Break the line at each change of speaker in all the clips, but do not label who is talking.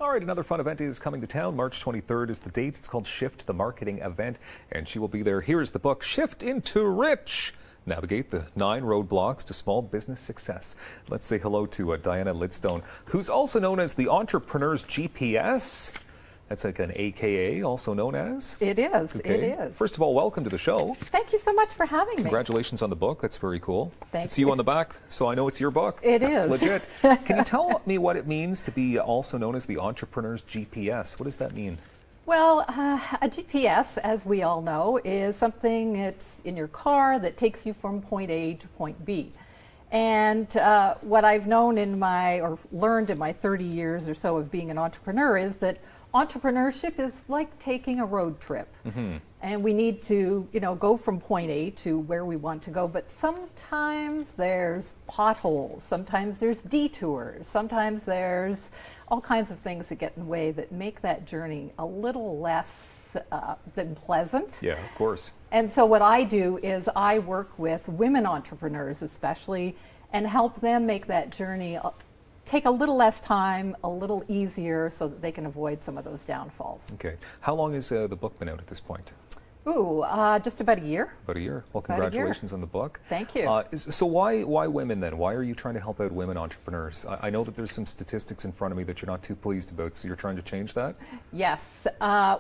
All right, another fun event is coming to town. March 23rd is the date. It's called Shift, the marketing event, and she will be there. Here's the book, Shift into Rich. Navigate the 9 roadblocks to small business success. Let's say hello to Diana Lidstone, who's also known as the entrepreneur's G.P.S. That's like an AKA, also known as?
It is,
okay.
it is.
First of all, welcome to the show.
Thank you so much for having me.
Congratulations on the book. That's very cool.
Thank
you. You on the back, so I know it's your book.
It is.
It's legit. Can you tell me what it means to be also known as the entrepreneur's GPS? What does that mean?
Well, a GPS, as we all know, is something that's in your car that takes you from point A to point B. And what I've known or learned in my 30 years or so of being an entrepreneur is that entrepreneurship is like taking a road trip. Mm-hmm. And we need to, go from point A to where we want to go. But sometimes there's potholes, sometimes there's detours, sometimes there's all kinds of things that get in the way that make that journey a little less than pleasant.
Yeah, of course.
And so what I do is I work with women entrepreneurs especially and help them make that journey take a little less time, a little easier, so that they can avoid some of those downfalls.
Okay. How long has the book been out at this point?
Ooh, just about a year.
About a year. Well, congratulations on the book.
Thank you.
So why women then? Why are you trying to help out women entrepreneurs? I know that there's some statistics in front of me that you're not too pleased about, so you're trying to change that? Yes.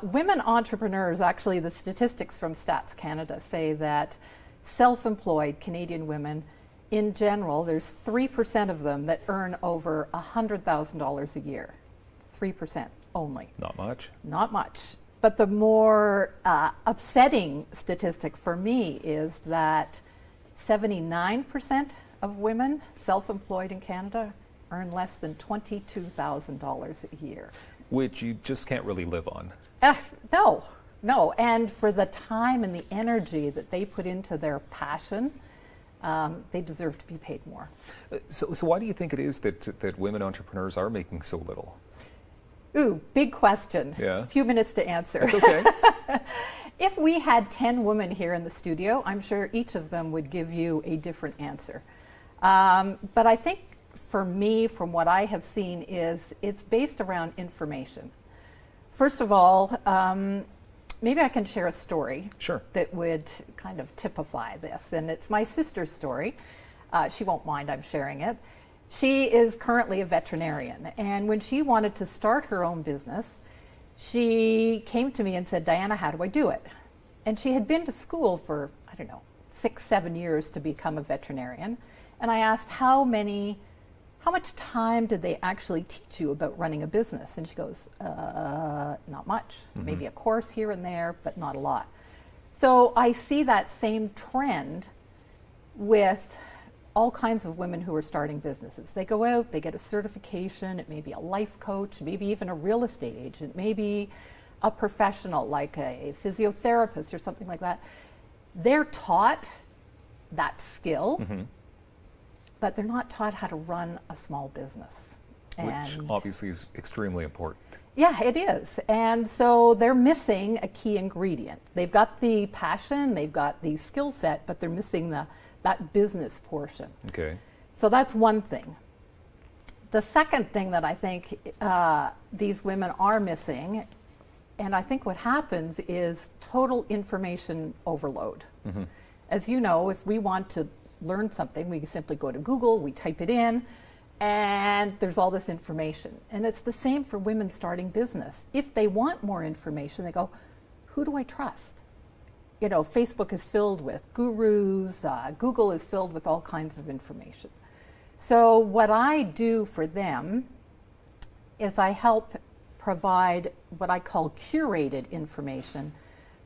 Women entrepreneurs, actually the statistics from Stats Canada say that self-employed Canadian women, in general, there's 3% of them that earn over $100,000 a year. 3% only.
Not much.
Not much. But the more upsetting statistic for me is that 79% of women self-employed in Canada earn less than $22,000 a year.
Which you just can't really live on.
No. And for the time and the energy that they put into their passion, they deserve to be paid more.
So why do you think it is that women entrepreneurs are making so little?
Ooh, big question.
Yeah.
A few minutes to answer.
That's okay.
If we had 10 women here in the studio, I'm sure each of them would give you a different answer. But I think for me, from what I have seen, is it's based around information. First of all, maybe I can share a story.
Sure.
That would kind of typify this. And it's my sister's story. She won't mind I'm sharing it. She is currently a veterinarian. And when she wanted to start her own business, she came to me and said, Diana, how do I do it? And she had been to school for, 6-7 years to become a veterinarian. And I asked, how much time did they actually teach you about running a business? And she goes, not much. Mm-hmm. Maybe a course here and there, but not a lot. So I see that same trend with all kinds of women who are starting businesses. They go out, they get a certification, it may be a life coach, maybe even a real estate agent, maybe a professional like a physiotherapist or something like that. They're taught that skill, mm-hmm. but they're not taught how to run a small business.
Which obviously is extremely important.
Yeah, it is. And so they're missing a key ingredient. They've got the passion, they've got the skill set, but they're missing that business portion.
Okay.
So that's one thing. The second thing that I think these women are missing, and I think what happens is total information overload. Mm-hmm. As you know, if we want to learn something, we simply go to Google, we type it in, and there's all this information. And it's the same for women starting business. If they want more information, they go, who do I trust? Facebook is filled with gurus, Google is filled with all kinds of information. So what I do for them is I help provide what I call curated information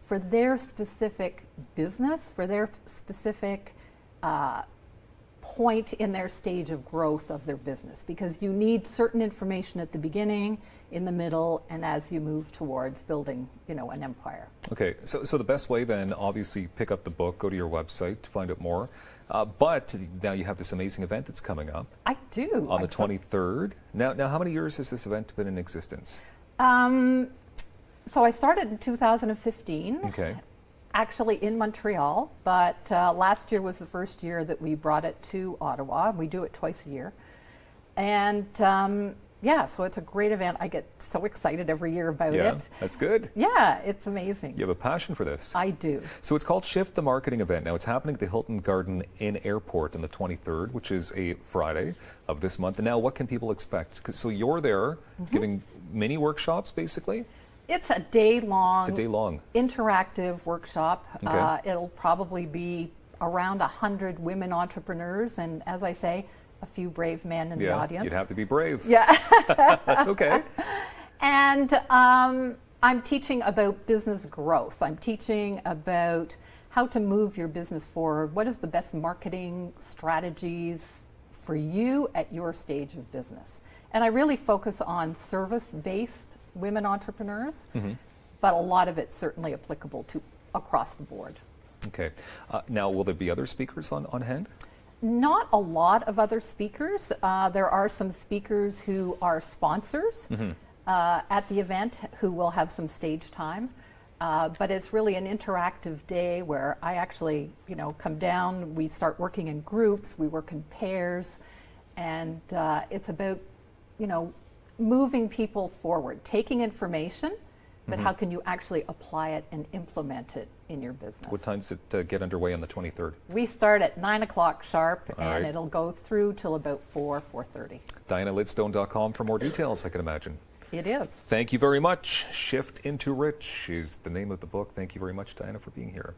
for their specific business, for their specific point in their stage of growth of their business, because you need certain information at the beginning, in the middle, and as you move towards building, an empire. Okay,
so the best way then, obviously, pick up the book, go to your website to find out more. But now you have this amazing event that's coming up.
I do.
On the 23rd. Now, how many years has this event been in existence?
So I started in 2015.
Okay.
Actually in Montreal, but last year was the first year that we brought it to Ottawa. We do it twice a year. And Yeah, so it's a great event. I get so excited every year about
Yeah,
it.
that's good.
Yeah, it's amazing.
You have a passion for this.
I do.
So it's called Shift the Marketing Event. Now it's happening at the Hilton Garden Inn Airport on the 23rd, which is a Friday of this month. And now what can people expect? So you're there giving mini workshops, basically?
It's a day-long,
It's a day-long
interactive workshop.
Okay.
It'll probably be around 100 women entrepreneurs, and as I say, a few brave men in the audience.
You'd have to be brave.
Yeah.
That's okay.
And I'm teaching about business growth. I'm teaching about how to move your business forward. What is the best marketing strategies for you at your stage of business? And I really focus on service-based women entrepreneurs, but a lot of it's certainly applicable to across the board.
Okay. Now, will there be other speakers on hand?
Not a lot of other speakers. There are some speakers who are sponsors at the event who will have some stage time. But it's really an interactive day where I actually, come down, we start working in groups, we work in pairs, and it's about, moving people forward, taking information, but how can you actually apply it and implement it in your business?
What time does it get underway on the 23rd?
We start at 9 o'clock sharp,
All
and
right.
it'll go through till about 4:30.
DianaLidstone.com for more details, I can imagine.
It is.
Thank you very much. Shift into Rich is the name of the book. Thank you very much, Diana, for being here.